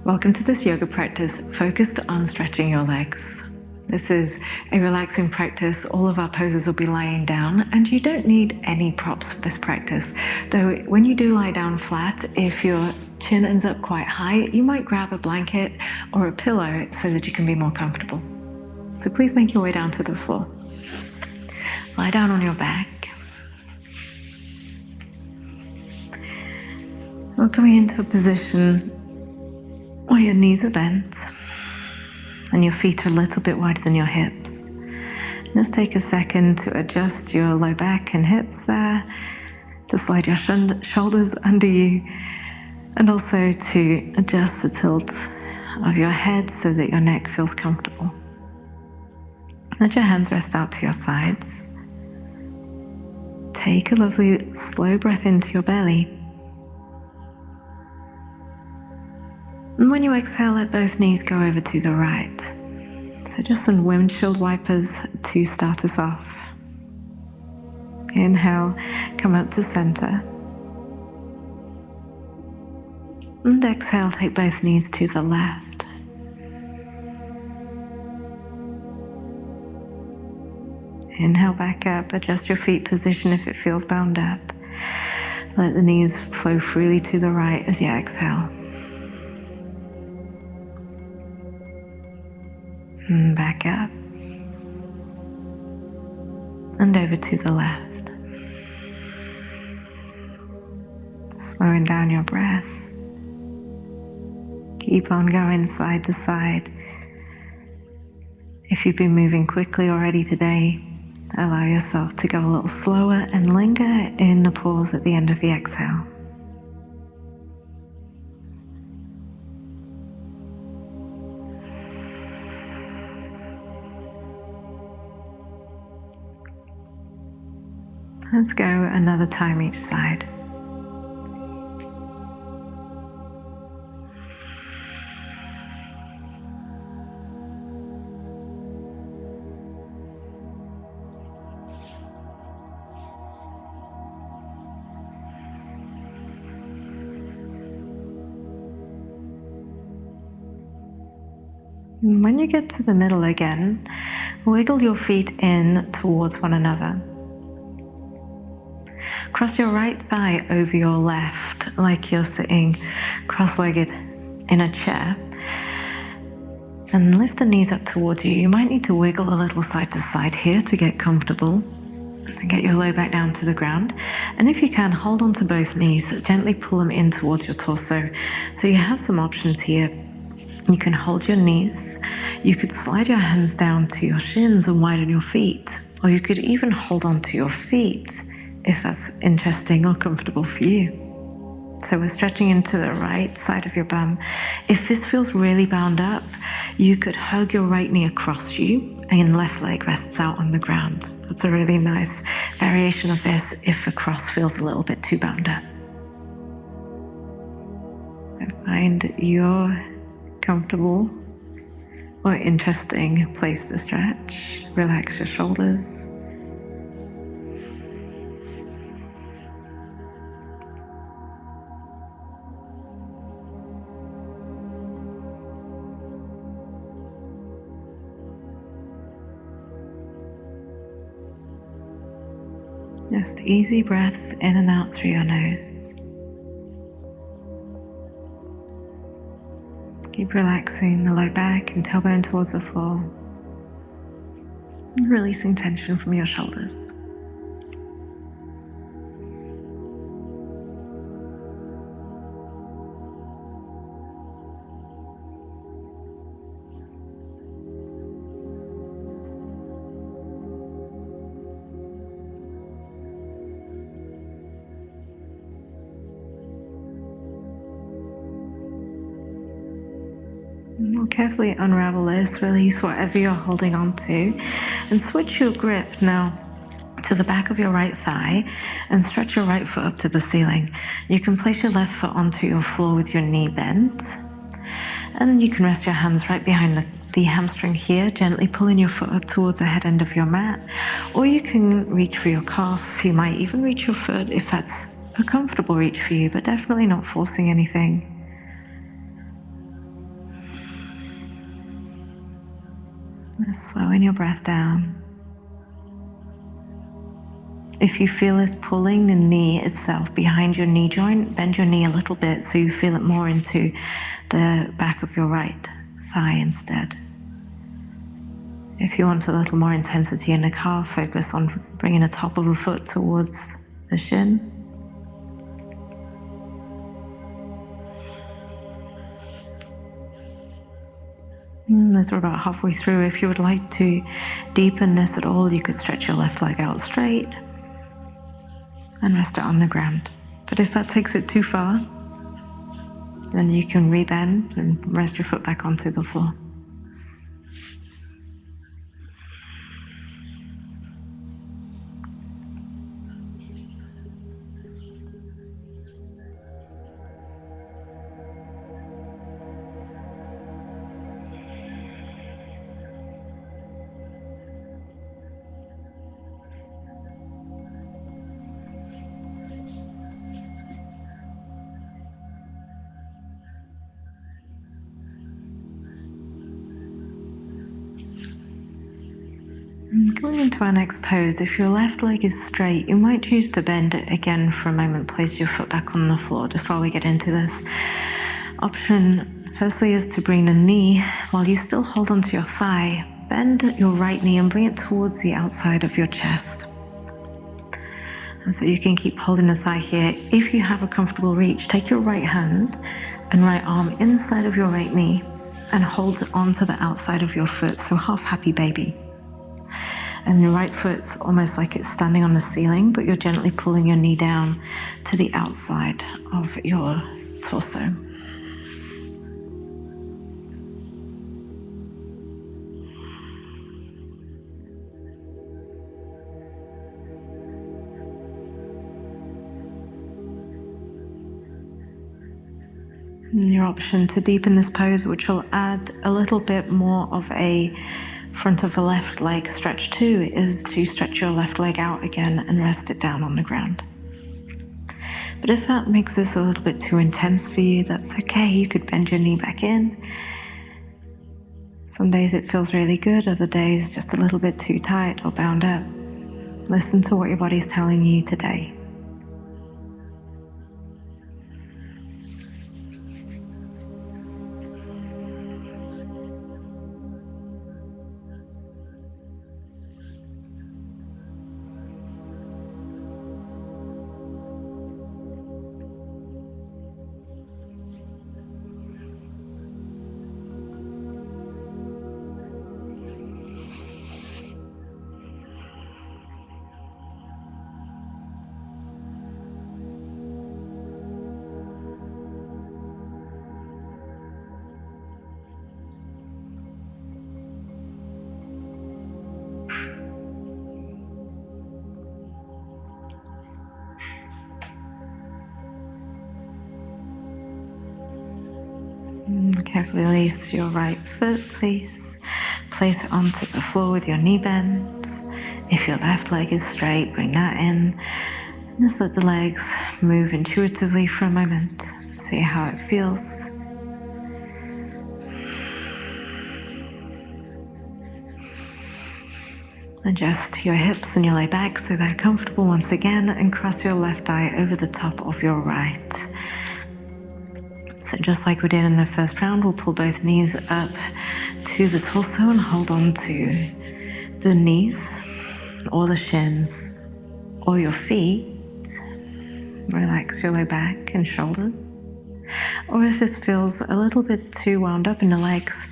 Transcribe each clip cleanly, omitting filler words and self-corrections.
Welcome to this yoga practice focused on stretching your legs. This is a relaxing practice. All of our poses will be lying down, and you don't need any props for this practice. Though when you do lie down flat, if your chin ends up quite high, you might grab a blanket or a pillow so that you can be more comfortable. So please make your way down to the floor. Lie down on your back. We're coming into a position where your knees are bent and your feet are a little bit wider than your hips. Just take a second to adjust your low back and hips there, to slide your shoulders under you, and also to adjust the tilt of your head so that your neck feels comfortable. Let your hands rest out to your sides. Take a lovely slow breath into your belly. And when you exhale, let both knees go over to the right. So just some windshield wipers to start us off. Inhale, come up to center. And exhale, take both knees to the left. Inhale back up, adjust your feet position if it feels bound up. Let the knees flow freely to the right as you exhale. And back up. And over to the left. Slowing down your breath. Keep on going side to side. If you've been moving quickly already today, allow yourself to go a little slower and linger in the pause at the end of the exhale. Let's go another time each side. When you get to the middle again, wiggle your feet in towards one another. Cross your right thigh over your left, like you're sitting cross-legged in a chair. And lift the knees up towards you. You might need to wiggle a little side to side here to get comfortable. And get your low back down to the ground. And if you can, hold on to both knees. Gently pull them in towards your torso. So you have some options here. You can hold your knees. You could slide your hands down to your shins and widen your feet. Or you could even hold on to your feet if that's interesting or comfortable for you. So we're stretching into the right side of your bum. If this feels really bound up, you could hug your right knee across you and left leg rests out on the ground. That's a really nice variation of this if the cross feels a little bit too bound up. And find your comfortable or interesting place to stretch. Relax your shoulders. Just easy breaths in and out through your nose. Keep relaxing the low back and tailbone towards the floor. And releasing tension from your shoulders. We'll carefully unravel this, release whatever you're holding on to, and switch your grip now to the back of your right thigh and stretch your right foot up to the ceiling. You can place your left foot onto your floor with your knee bent, and you can rest your hands right behind the hamstring here, gently pulling your foot up towards the head end of your mat, or you can reach for your calf. You might even reach your foot if that's a comfortable reach for you, but definitely not forcing anything. Just slowing your breath down. If you feel this pulling the knee itself behind your knee joint, bend your knee a little bit so you feel it more into the back of your right thigh instead. If you want a little more intensity in the calf, focus on bringing the top of the foot towards the shin. As we're about halfway through, if you would like to deepen this at all, you could stretch your left leg out straight and rest it on the ground. But if that takes it too far, then you can rebend and rest your foot back onto the floor. Going into our next pose, if your left leg is straight, you might choose to bend it again for a moment. Place your foot back on the floor just while we get into this. Option firstly is to bring the knee, while you still hold onto your thigh, bend your right knee and bring it towards the outside of your chest. And so you can keep holding the thigh here. If you have a comfortable reach, take your right hand and right arm inside of your right knee and hold onto the outside of your foot, so half happy baby. And your right foot's almost like it's standing on the ceiling, but you're gently pulling your knee down to the outside of your torso. And your option to deepen this pose, which will add a little bit more of a front of the left leg stretch too, is to stretch your left leg out again and rest it down on the ground. But if that makes this a little bit too intense for you, that's okay. You could bend your knee back in. Some days it feels really good, other days just a little bit too tight or bound up. Listen to what your body's telling you today. Carefully release your right foot, please. Place it onto the floor with your knee bent. If your left leg is straight, bring that in. Just let the legs move intuitively for a moment. See how it feels. Adjust your hips and your low back so they're comfortable once again, and cross your left thigh over the top of your right. So just like we did in the first round, we'll pull both knees up to the torso and hold on to the knees or the shins or your feet. Relax your low back and shoulders. Or if this feels a little bit too wound up in the legs,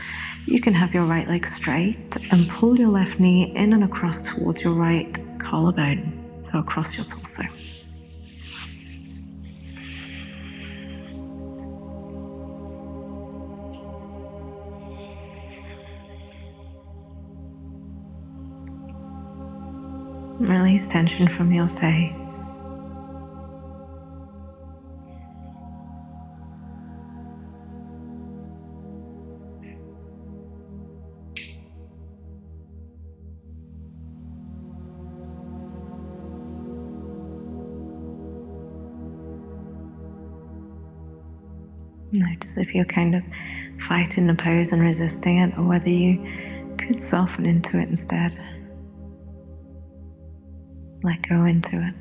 you can have your right leg straight and pull your left knee in and across towards your right collarbone, so across your torso. Release tension from your face. Notice if you're kind of fighting the pose and resisting it, or whether you could soften into it instead. Let go into it.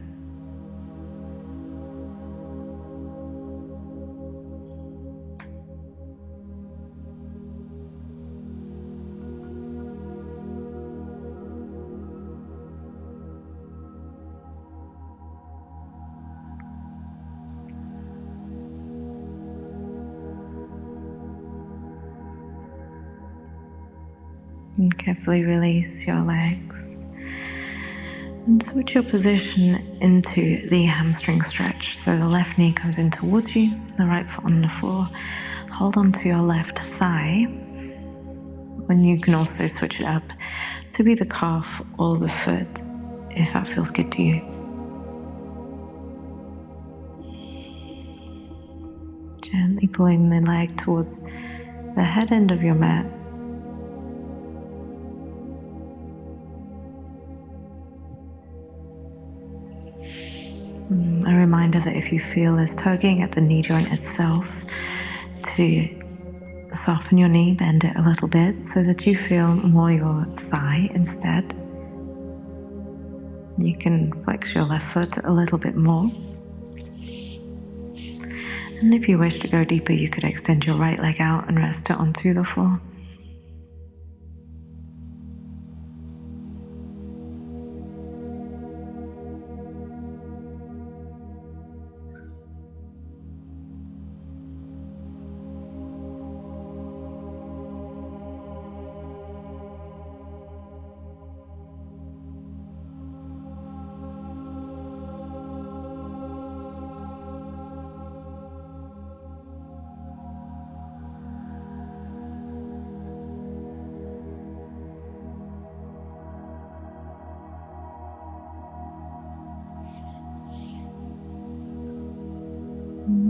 And carefully release your legs and switch your position into the hamstring stretch. So the left knee comes in towards you, the right foot on the floor. Hold on to your left thigh, and you can also switch it up to be the calf or the foot if that feels good to you. Gently pulling the leg towards the head end of your mat. A reminder that if you feel this tugging at the knee joint itself, to soften your knee, bend it a little bit so that you feel more your thigh instead. You can flex your left foot a little bit more. And if you wish to go deeper, you could extend your right leg out and rest it onto the floor.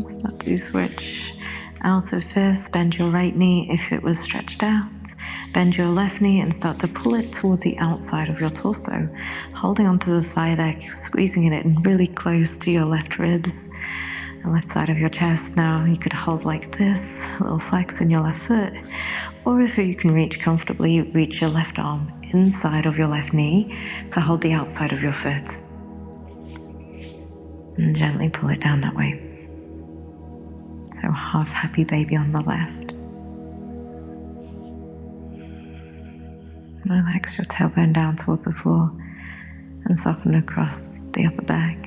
Start to switch out of fist. Bend your right knee if it was stretched out. Bend your left knee and start to pull it towards the outside of your torso, holding onto the thigh there, squeezing it in really close to your left ribs and left side of your chest. Now you could hold like this, a little flex in your left foot, or if you can reach comfortably, reach your left arm inside of your left knee to hold the outside of your foot. And gently pull it down that way. So half happy baby on the left. Relax your tailbone down towards the floor and soften across the upper back.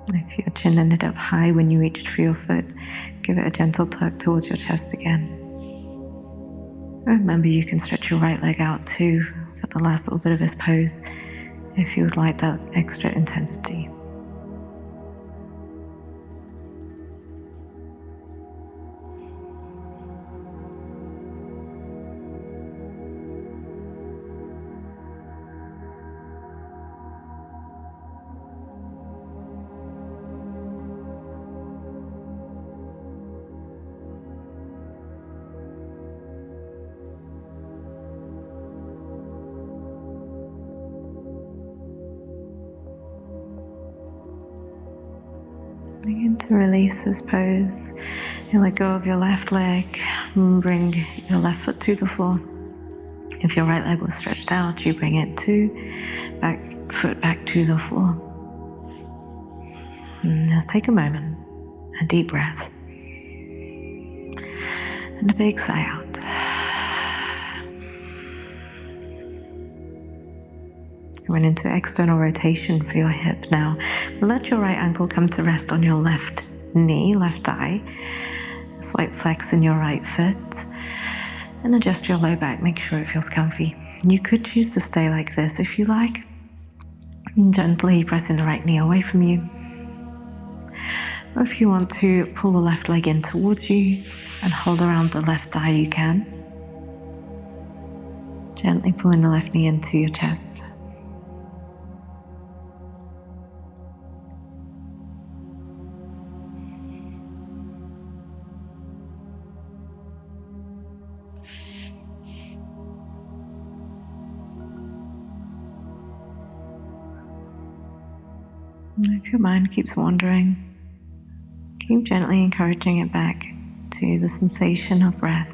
If your chin ended up high when you reached for your foot, give it a gentle tug towards your chest again. Remember, you can stretch your right leg out too for the last little bit of this pose if you would like that extra intensity. Begin to release this pose. You let go of your left leg and bring your left foot to the floor. If your right leg was stretched out, you bring it foot back to the floor. And just take a moment, a deep breath, and a big sigh out. Went into external rotation for your hip now. Let your right ankle come to rest on your left knee, left thigh. Slight flex in your right foot. And adjust your low back, make sure it feels comfy. You could choose to stay like this if you like. And gently pressing the right knee away from you. Or if you want to pull the left leg in towards you and hold around the left thigh, you can. Gently pulling the left knee into your chest. If your mind keeps wandering, keep gently encouraging it back to the sensation of breath.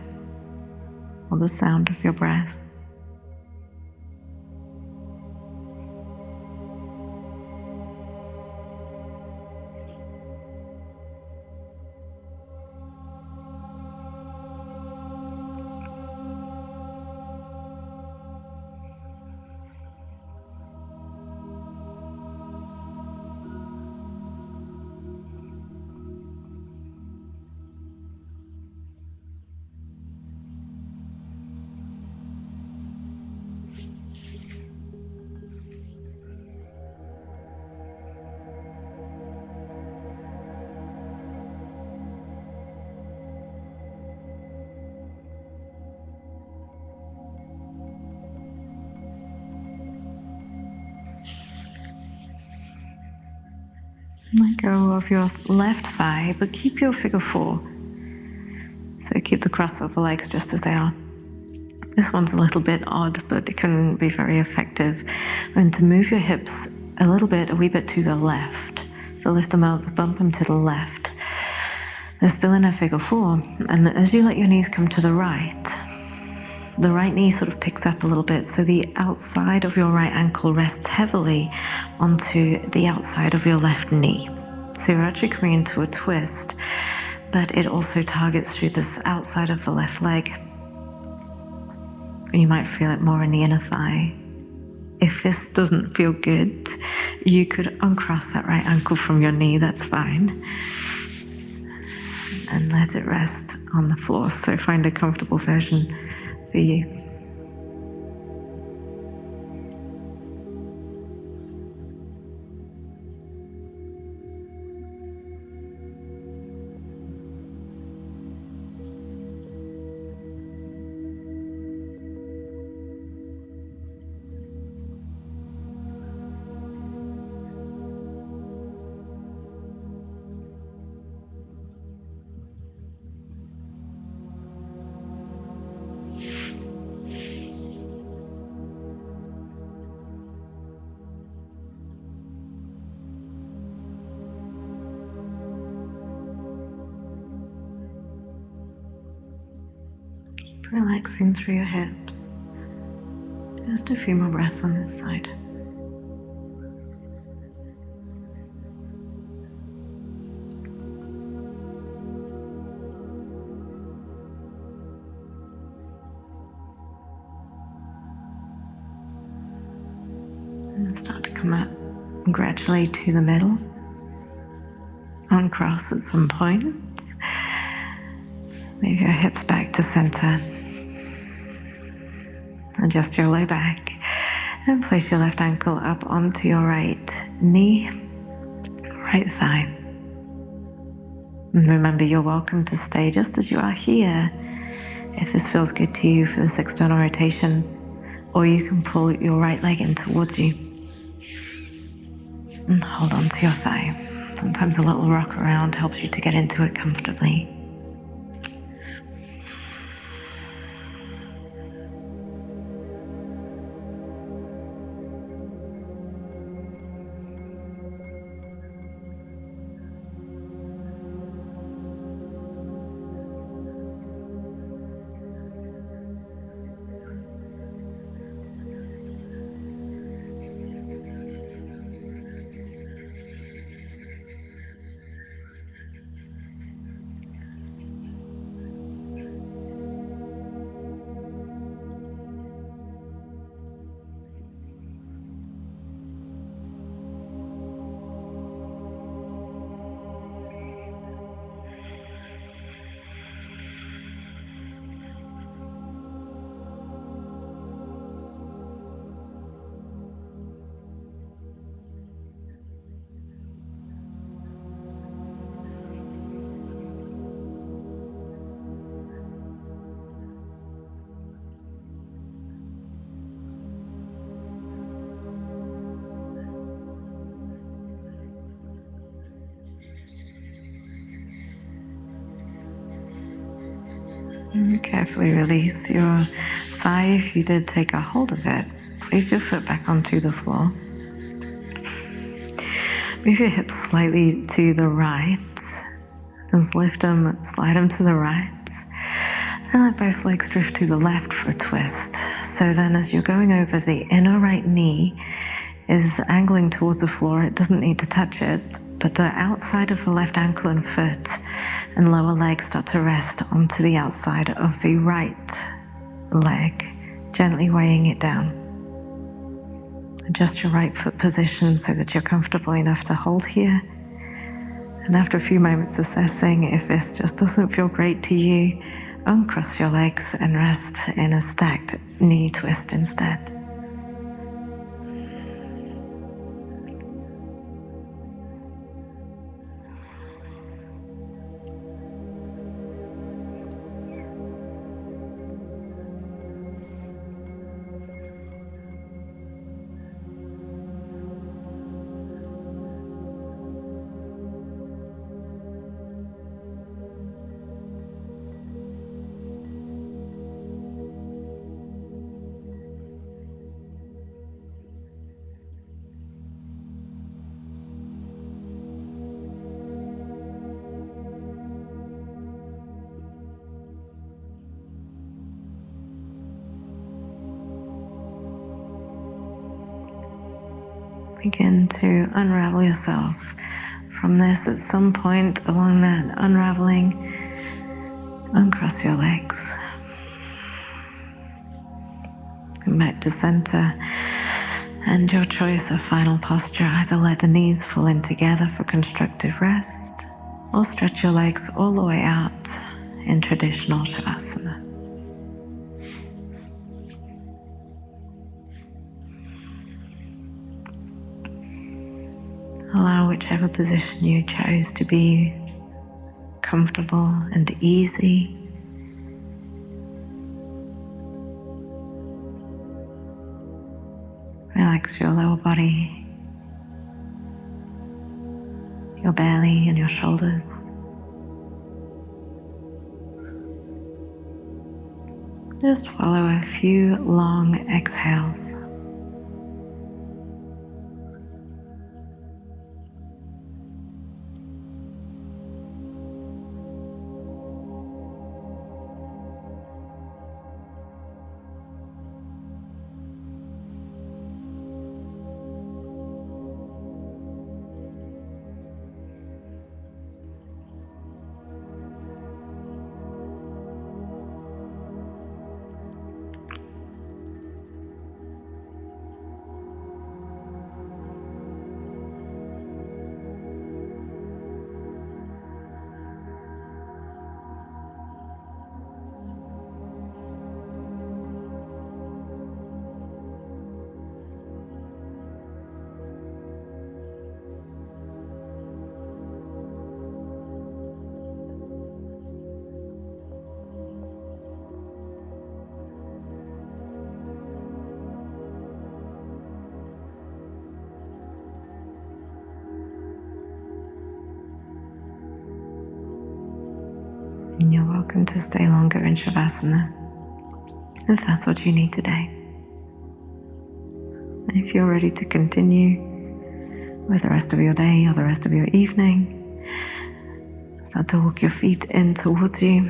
or the sound of your breath. Let go of your left thigh, but keep your figure four. So keep the crossover legs just as they are. This one's a little bit odd, but it can be very effective. And to move your hips a wee bit to the left. So lift them up, bump them to the left. They're still in a figure four. And as you let your knees come to the right knee sort of picks up a little bit. So the outside of your right ankle rests heavily onto the outside of your left knee. So you're actually coming into a twist, but it also targets through this outside of the left leg. You might feel it more in the inner thigh. If this doesn't feel good, you could uncross that right ankle from your knee, that's fine. And let it rest on the floor. So find a comfortable version for you. Relaxing through your hips. Just a few more breaths on this side. And start to come up gradually to the middle. Uncross at some point. Move your hips back to center. Adjust your low back and place your left ankle up onto your right knee, right thigh. And remember, you're welcome to stay just as you are here if this feels good to you for this external rotation, or you can pull your right leg in towards you and hold on to your thigh. Sometimes a little rock around helps you to get into it comfortably. And carefully release your thigh if you did take a hold of it. Place your foot back onto the floor. Move your hips slightly to the right. Just lift them, slide them to the right. And let both legs drift to the left for a twist. So then as you're going over, the inner right knee is angling towards the floor. It doesn't need to touch it, but the outside of the left ankle and foot and lower leg start to rest onto the outside of the right leg, gently weighing it down. Adjust your right foot position so that you're comfortable enough to hold here. And after a few moments assessing if this just doesn't feel great to you, uncross your legs and rest in a stacked knee twist instead. Begin to unravel yourself from this. At some point along that unraveling, uncross your legs. Come back to center, and your choice of final posture. Either let the knees fall in together for constructive rest, or stretch your legs all the way out in traditional Savasana. Allow whichever position you chose to be comfortable and easy. Relax your lower body, your belly and your shoulders. Just follow a few long exhales. And you're welcome to stay longer in Savasana if that's what you need today. And if you're ready to continue with the rest of your day or the rest of your evening, start to walk your feet in towards you.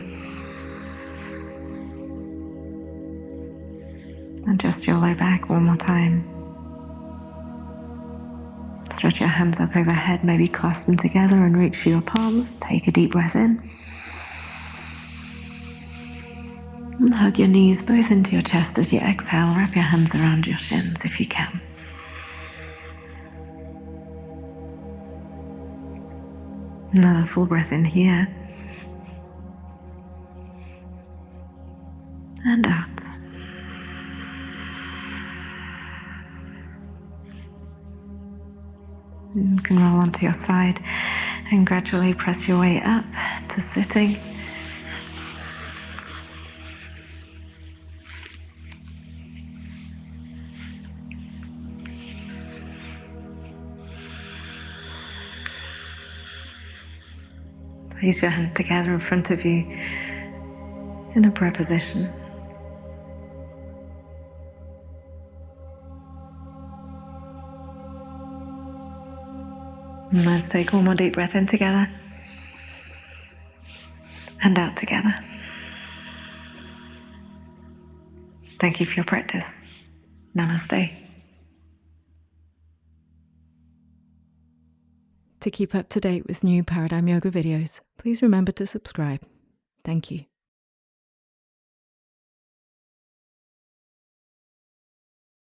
Adjust your low back one more time. Stretch your hands up overhead, maybe clasp them together and reach for your palms. Take a deep breath in. And hug your knees both into your chest as you exhale. Wrap your hands around your shins if you can. Another full breath in here. And out. You can roll onto your side and gradually press your way up to sitting. Place your hands together in front of you in a prayer position. And let's take one more deep breath in together and out together. Thank you for your practice. Namaste. To keep up to date with new Paradigm Yoga videos, please remember to subscribe. Thank you.